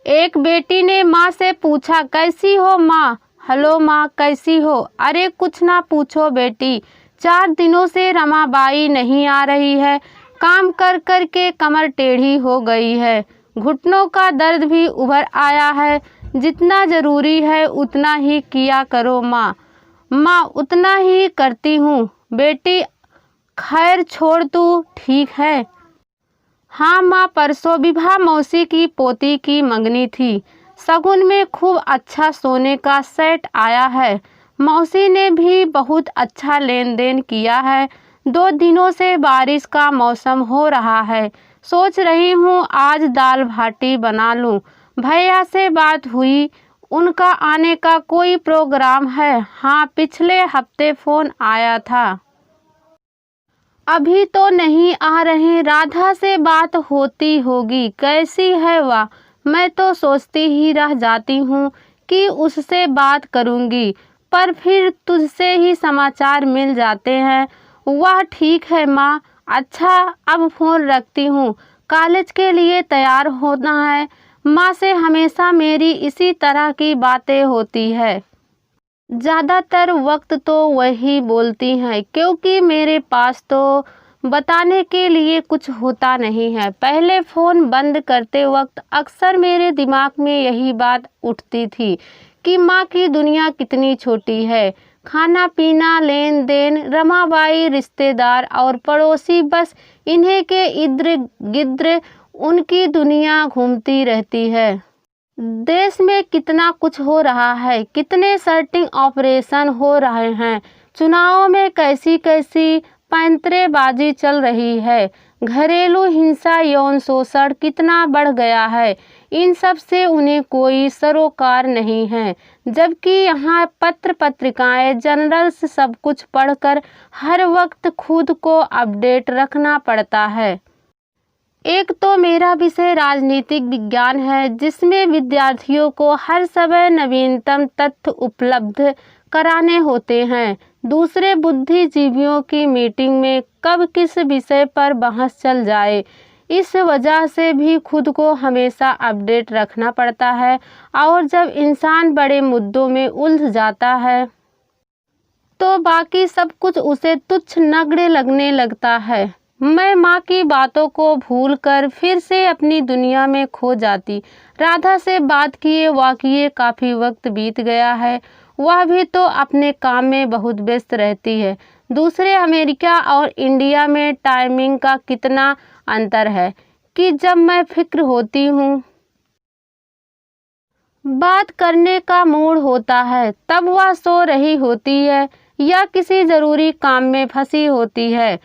एक बेटी ने माँ से पूछा, कैसी हो माँ? हेलो माँ, कैसी हो? अरे कुछ ना पूछो बेटी, 4 दिनों से रमाबाई नहीं आ रही है। काम कर कर के कमर टेढ़ी हो गई है, घुटनों का दर्द भी उभर आया है। जितना ज़रूरी है उतना ही किया करो माँ। माँ उतना ही करती हूँ बेटी। खैर छोड़, तू ठीक है? हाँ माँ, परसों विभा मौसी की पोती की मंगनी थी। शगुन में खूब अच्छा सोने का सेट आया है। मौसी ने भी बहुत अच्छा लेन देन किया है। 2 दिनों से बारिश का मौसम हो रहा है। सोच रही हूँ आज दाल भाटी बना लूँ। भैया से बात हुई, उनका आने का कोई प्रोग्राम है? हाँ, पिछले हफ्ते फ़ोन आया था। अभी तो नहीं आ रहे। राधा से बात होती होगी, कैसी है वह? मैं तो सोचती ही रह जाती हूँ कि उससे बात करूँगी, पर फिर तुझसे ही समाचार मिल जाते हैं। वह ठीक है माँ। अच्छा, अब फ़ोन रखती हूँ, कॉलेज के लिए तैयार होना है। माँ से हमेशा मेरी इसी तरह की बातें होती है। ज़्यादातर वक्त तो वही बोलती हैं, क्योंकि मेरे पास तो बताने के लिए कुछ होता नहीं है। पहले फ़ोन बंद करते वक्त अक्सर मेरे दिमाग में यही बात उठती थी कि माँ की दुनिया कितनी छोटी है। खाना पीना, लेन देन, रमाबाई, रिश्तेदार और पड़ोसी, बस इन्हीं के इर्द गिर्द उनकी दुनिया घूमती रहती है। देश में कितना कुछ हो रहा है, कितने सर्टिंग ऑपरेशन हो रहे हैं, चुनावों में कैसी कैसी पैंतरेबाजी चल रही है, घरेलू हिंसा, यौन शोषण कितना बढ़ गया है। इन सब से उन्हें कोई सरोकार नहीं है, जबकि यहाँ पत्र पत्रिकाएं, जर्नल्स सब कुछ पढ़कर हर वक्त खुद को अपडेट रखना पड़ता है। एक तो मेरा विषय राजनीतिक विज्ञान है, जिसमें विद्यार्थियों को हर समय नवीनतम तथ्य उपलब्ध कराने होते हैं। दूसरे, बुद्धिजीवियों की मीटिंग में कब किस विषय पर बहस चल जाए, इस वजह से भी खुद को हमेशा अपडेट रखना पड़ता है। और जब इंसान बड़े मुद्दों में उलझ जाता है तो बाकी सब कुछ उसे तुच्छ नगण्य लगने लगता है। मैं माँ की बातों को भूलकर फिर से अपनी दुनिया में खो जाती। राधा से बात किए वाकिए काफ़ी वक्त बीत गया है। वह भी तो अपने काम में बहुत व्यस्त रहती है। दूसरे, अमेरिका और इंडिया में टाइमिंग का कितना अंतर है कि जब मैं फिक्र होती हूँ, बात करने का मूड होता है, तब वह सो रही होती है या किसी ज़रूरी काम में फंसी होती है।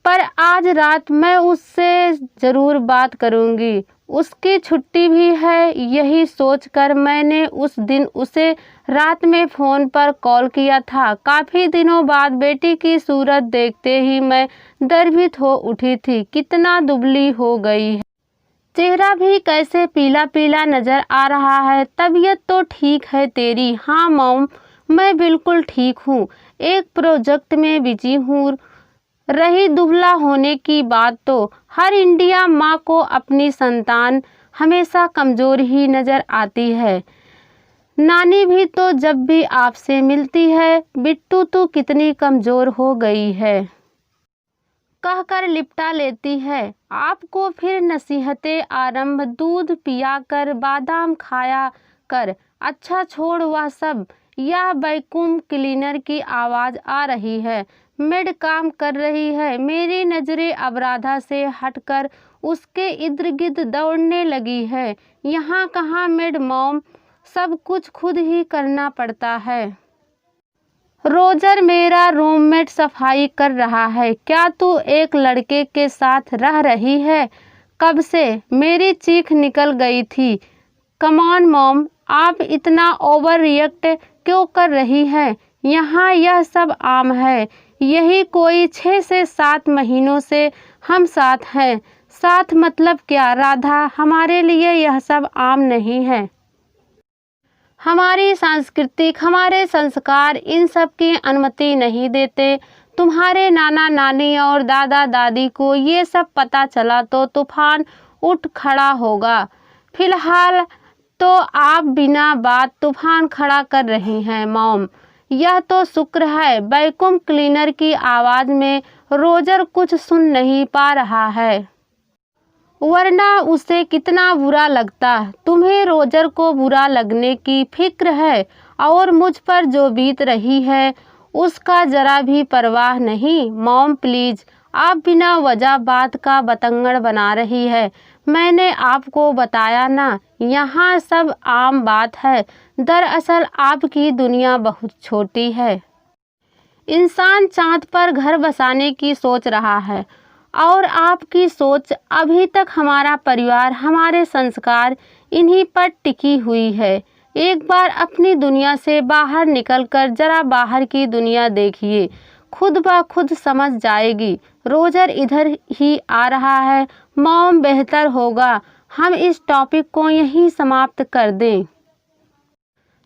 पर आज रात मैं उससे ज़रूर बात करूंगी। उसकी छुट्टी भी है, यही सोचकर मैंने उस दिन उसे रात में फ़ोन पर कॉल किया था। काफ़ी दिनों बाद बेटी की सूरत देखते ही मैं गर्वित हो उठी थी। कितना दुबली हो गई है, चेहरा भी कैसे पीला पीला नज़र आ रहा है। तबीयत तो ठीक है तेरी? हाँ मॉम, मैं बिल्कुल ठीक हूँ। एक प्रोजेक्ट में बिजी हूँ। रही दुबला होने की बात, तो हर इंडिया माँ को अपनी संतान हमेशा कमज़ोर ही नज़र आती है। नानी भी तो जब भी आपसे मिलती है, बिट्टू तू कितनी कमज़ोर हो गई है, कहकर लिपटा लेती है। आपको फिर नसीहतें आरंभ, दूध पिया कर, बादाम खाया कर। अच्छा छोड़ वह सब। यह वैक्यूम क्लीनर की आवाज़ आ रही है। मेड काम कर रही है। मेरी नज़रें अब राधा से हटकर उसके इर्द गिर्द दौड़ने लगी है। यहाँ कहाँ मेड मॉम, सब कुछ खुद ही करना पड़ता है। रोजर मेरा रूममेट सफाई कर रहा है। क्या तू एक लड़के के साथ रह रही है? कब से? मेरी चीख निकल गई थी। कम ऑन मॉम, आप इतना ओवर रिएक्ट क्यों कर रही हैं? यहाँ यह सब आम है। यही कोई 6 से 7 महीनों से हम साथ हैं। साथ मतलब क्या राधा? हमारे लिए यह सब आम नहीं है। हमारी सांस्कृतिक, हमारे संस्कार इन सब की अनुमति नहीं देते। तुम्हारे नाना नानी और दादा दादी को ये सब पता चला तो तूफान उठ खड़ा होगा। फिलहाल तो आप बिना बात तूफान खड़ा कर रही हैं मॉम। यह तो शुक्र है वैक्यूम क्लीनर की आवाज़ में रोजर कुछ सुन नहीं पा रहा है, वरना उसे कितना बुरा लगता। तुम्हें रोजर को बुरा लगने की फिक्र है और मुझ पर जो बीत रही है उसका जरा भी परवाह नहीं। मॉम प्लीज़, आप बिना वजह बात का बतंगड़ बना रही है। मैंने आपको बताया ना, यहाँ सब आम बात है। दरअसल आपकी दुनिया बहुत छोटी है। इंसान चांद पर घर बसाने की सोच रहा है और आपकी सोच अभी तक हमारा परिवार, हमारे संस्कार इन्हीं पर टिकी हुई है। एक बार अपनी दुनिया से बाहर निकलकर जरा बाहर की दुनिया देखिए, खुद ब खुद समझ जाएगी। रोजर इधर ही आ रहा है। मॉम, बेहतर होगा हम इस टॉपिक को यहीं समाप्त कर दें।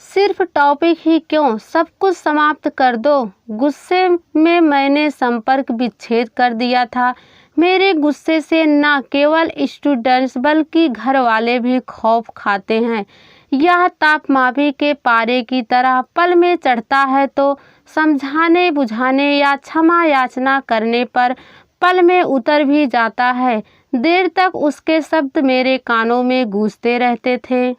सिर्फ टॉपिक ही क्यों, सब कुछ समाप्त कर दो। गुस्से में मैंने संपर्क विच्छेद कर दिया था। मेरे गुस्से से न केवल स्टूडेंट्स बल्कि घर वाले भी खौफ खाते हैं। यह तापमापी के पारे की तरह पल में चढ़ता है तो समझाने बुझाने या क्षमा याचना करने पर पल में उतर भी जाता है। देर तक उसके शब्द मेरे कानों में गूंजते रहते थे।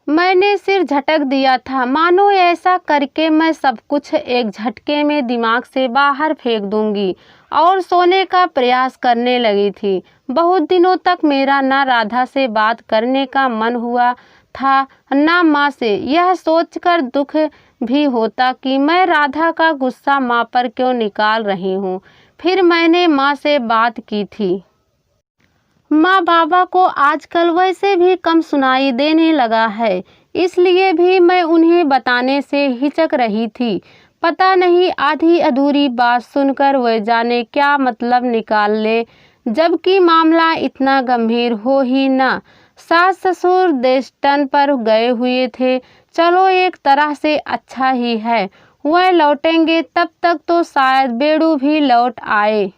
मैंने सिर झटक दिया था, मानो ऐसा करके मैं सब कुछ एक झटके में दिमाग से बाहर फेंक दूंगी, और सोने का प्रयास करने लगी थी। बहुत दिनों तक मेरा न राधा से बात करने का मन हुआ था न माँ से। यह सोचकर दुख भी होता कि मैं राधा का गुस्सा माँ पर क्यों निकाल रही हूँ। फिर मैंने माँ से बात की थी। माँ बाबा को आजकल वैसे भी कम सुनाई देने लगा है, इसलिए भी मैं उन्हें बताने से हिचक रही थी। पता नहीं आधी अधूरी बात सुनकर वे जाने क्या मतलब निकाल ले, जबकि मामला इतना गंभीर हो ही न। सास ससुर देशटन पर गए हुए थे। चलो एक तरह से अच्छा ही है, वह लौटेंगे तब तक तो शायद बेड़ू भी लौट आए,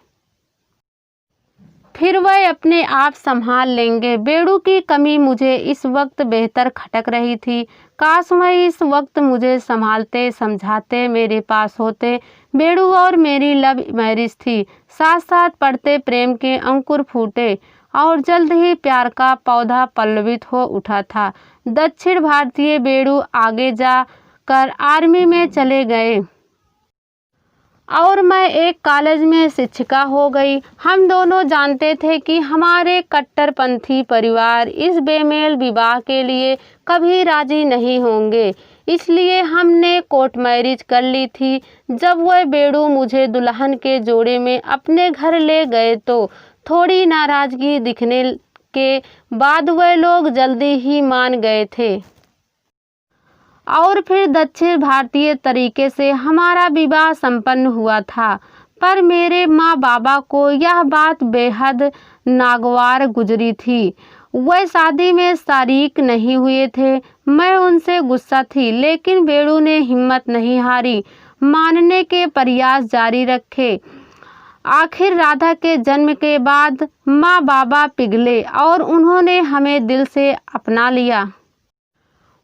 फिर वह अपने आप संभाल लेंगे। बेड़ू की कमी मुझे इस वक्त बेहतर खटक रही थी। काश वह इस वक्त मुझे संभालते समझाते मेरे पास होते। बेड़ू और मेरी लव मैरिज थी। साथ साथ पढ़ते प्रेम के अंकुर फूटे और जल्द ही प्यार का पौधा पल्लवित हो उठा था। दक्षिण भारतीय बेड़ू आगे जाकर आर्मी में चले गए और मैं एक कॉलेज में शिक्षिका हो गई। हम दोनों जानते थे कि हमारे कट्टरपंथी परिवार इस बेमेल विवाह के लिए कभी राजी नहीं होंगे, इसलिए हमने कोर्ट मैरिज कर ली थी। जब वह बेड़ू मुझे दुल्हन के जोड़े में अपने घर ले गए तो थोड़ी नाराजगी दिखने के बाद वह लोग जल्दी ही मान गए थे और फिर दक्षिण भारतीय तरीके से हमारा विवाह संपन्न हुआ था। पर मेरे माँ बाबा को यह बात बेहद नागवार गुजरी थी। वह शादी में शरीक नहीं हुए थे। मैं उनसे गुस्सा थी, लेकिन बेड़ू ने हिम्मत नहीं हारी, मानने के प्रयास जारी रखे। आखिर राधा के जन्म के बाद माँ बाबा पिघले और उन्होंने हमें दिल से अपना लिया।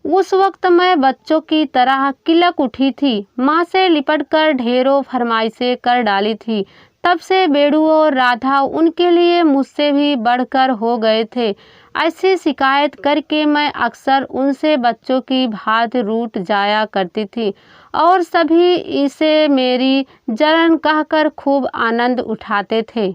उस वक्त मैं बच्चों की तरह किलक उठी थी। माँ से लिपटकर ढेरों फरमाइशें कर डाली थी। तब से बेड़ू और राधा उनके लिए मुझसे भी बढ़कर हो गए थे। ऐसी शिकायत करके मैं अक्सर उनसे बच्चों की भांति रूठ जाया करती थी और सभी इसे मेरी जलन कहकर खूब आनंद उठाते थे।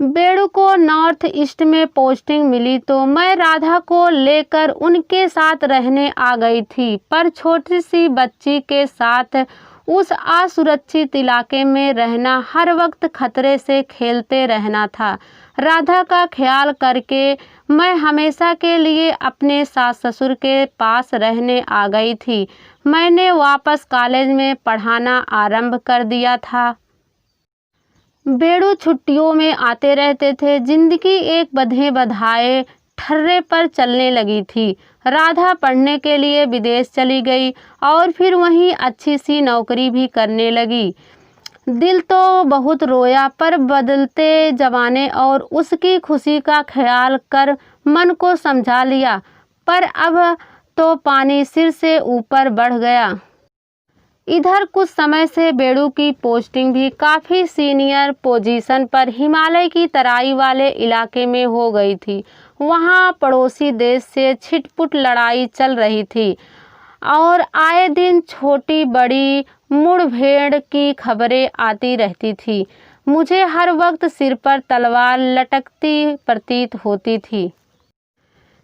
बेड़ू को नॉर्थ ईस्ट में पोस्टिंग मिली तो मैं राधा को लेकर उनके साथ रहने आ गई थी, पर छोटी सी बच्ची के साथ उस असुरक्षित इलाके में रहना, हर वक्त खतरे से खेलते रहना था। राधा का ख्याल करके मैं हमेशा के लिए अपने सास ससुर के पास रहने आ गई थी। मैंने वापस कॉलेज में पढ़ाना आरंभ कर दिया था। बेड़ू छुट्टियों में आते रहते थे। जिंदगी एक बंधे बधाए ठर्रे पर चलने लगी थी। राधा पढ़ने के लिए विदेश चली गई और फिर वहीं अच्छी सी नौकरी भी करने लगी। दिल तो बहुत रोया, पर बदलते ज़माने और उसकी खुशी का ख्याल कर मन को समझा लिया। पर अब तो पानी सिर से ऊपर बढ़ गया। इधर कुछ समय से बेड़ू की पोस्टिंग भी काफ़ी सीनियर पोजीशन पर हिमालय की तराई वाले इलाके में हो गई थी। वहाँ पड़ोसी देश से छिटपुट लड़ाई चल रही थी और आए दिन छोटी बड़ी मुठभेड़ की खबरें आती रहती थी। मुझे हर वक्त सिर पर तलवार लटकती प्रतीत होती थी।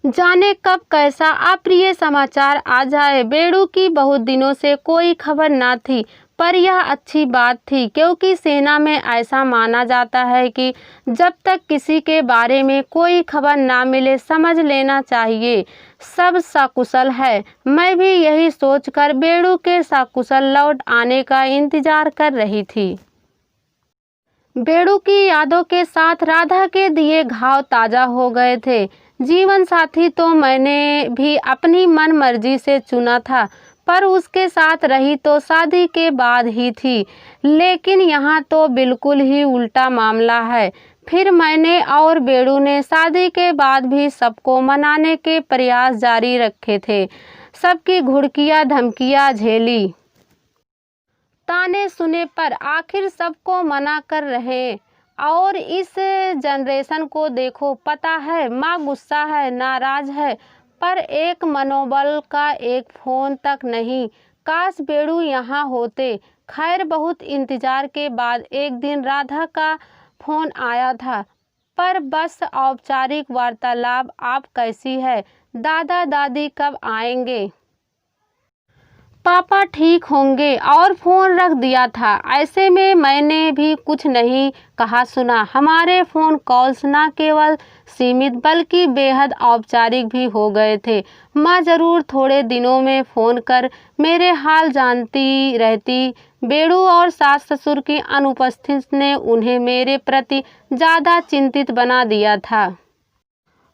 जाने कब कैसा अप्रिय समाचार आ जाए। बेड़ू की बहुत दिनों से कोई खबर ना थी, पर यह अच्छी बात थी, क्योंकि सेना में ऐसा माना जाता है कि जब तक किसी के बारे में कोई खबर ना मिले समझ लेना चाहिए सब सकुशल है। मैं भी यही सोचकर बेड़ू के सकुशल लौट आने का इंतजार कर रही थी। बेड़ू की यादों के साथ राधा के दिए घाव ताज़ा हो गए थे। जीवन साथी तो मैंने भी अपनी मन मर्जी से चुना था, पर उसके साथ रही तो शादी के बाद ही थी। लेकिन यहाँ तो बिल्कुल ही उल्टा मामला है। फिर मैंने और बेड़ू ने शादी के बाद भी सबको मनाने के प्रयास जारी रखे थे, सबकी घुड़कियाँ धमकियाँ झेली, ताने सुने, पर आखिर सबको मना कर रहे। और इस जनरेशन को देखो, पता है माँ गुस्सा है, नाराज है, पर एक मनोबल का एक फ़ोन तक नहीं। काश बेड़ू यहाँ होते। खैर बहुत इंतज़ार के बाद एक दिन राधा का फ़ोन आया था, पर बस औपचारिक वार्तालाप, आप कैसी है, दादा दादी कब आएंगे, पापा ठीक होंगे, और फ़ोन रख दिया था। ऐसे में मैंने भी कुछ नहीं कहा सुना। हमारे फ़ोन कॉल्स न केवल सीमित बल्कि बेहद औपचारिक भी हो गए थे। माँ ज़रूर थोड़े दिनों में फ़ोन कर मेरे हाल जानती रहती। बेड़ू और सास ससुर की अनुपस्थिति ने उन्हें मेरे प्रति ज़्यादा चिंतित बना दिया था।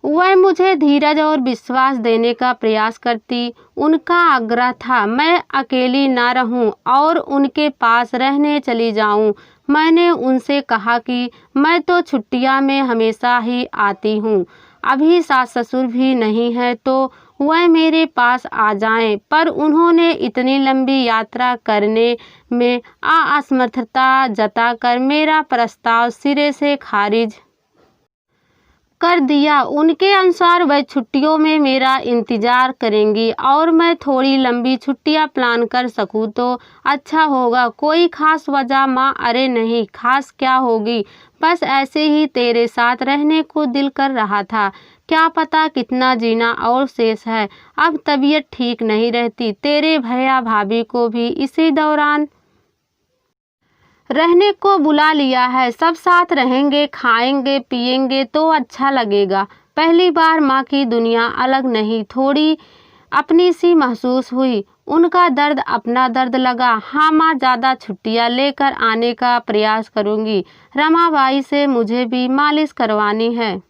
वह मुझे धीरज और विश्वास देने का प्रयास करती। उनका आग्रह था मैं अकेली ना रहूं और उनके पास रहने चली जाऊं। मैंने उनसे कहा कि मैं तो छुट्टियां में हमेशा ही आती हूं, अभी सास ससुर भी नहीं है तो वह मेरे पास आ जाएं, पर उन्होंने इतनी लंबी यात्रा करने में असमर्थता जताकर मेरा प्रस्ताव सिरे से खारिज कर दिया। उनके अनुसार वह छुट्टियों में मेरा इंतजार करेंगी और मैं थोड़ी लंबी छुट्टियां प्लान कर सकूं तो अच्छा होगा। कोई खास वजह माँ? अरे नहीं, खास क्या होगी, बस ऐसे ही तेरे साथ रहने को दिल कर रहा था। क्या पता कितना जीना और शेष है। अब तबीयत ठीक नहीं रहती, तेरे भैया भाभी को भी इसी दौरान रहने को बुला लिया है। सब साथ रहेंगे, खाएंगे पिएंगे तो अच्छा लगेगा। पहली बार माँ की दुनिया अलग नहीं, थोड़ी अपनी सी महसूस हुई। उनका दर्द अपना दर्द लगा। हाँ माँ, ज़्यादा छुट्टियाँ लेकर आने का प्रयास करूँगी। रमाबाई से मुझे भी मालिश करवानी है।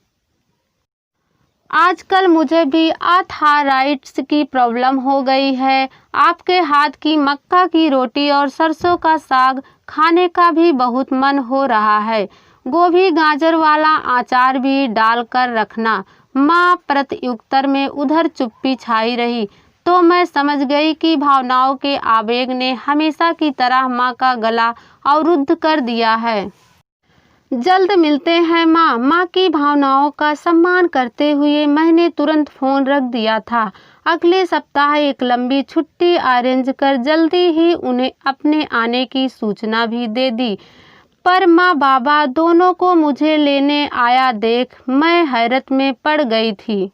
आजकल मुझे भी आर्थराइटिस की प्रॉब्लम हो गई है। आपके हाथ की मक्का की रोटी और सरसों का साग खाने का भी बहुत मन हो रहा है। गोभी गाजर वाला अचार भी डाल कर रखना। माँ प्रत्युत्तर में उधर चुप्पी छाई रही तो मैं समझ गई कि भावनाओं के आवेग ने हमेशा की तरह माँ का गला अवरुद्ध कर दिया है। जल्द मिलते हैं माँ। माँ की भावनाओं का सम्मान करते हुए मैंने तुरंत फ़ोन रख दिया था। अगले सप्ताह एक लंबी छुट्टी अरेंज कर जल्दी ही उन्हें अपने आने की सूचना भी दे दी। पर माँ बाबा दोनों को मुझे लेने आया देख मैं हैरत में पड़ गई थी।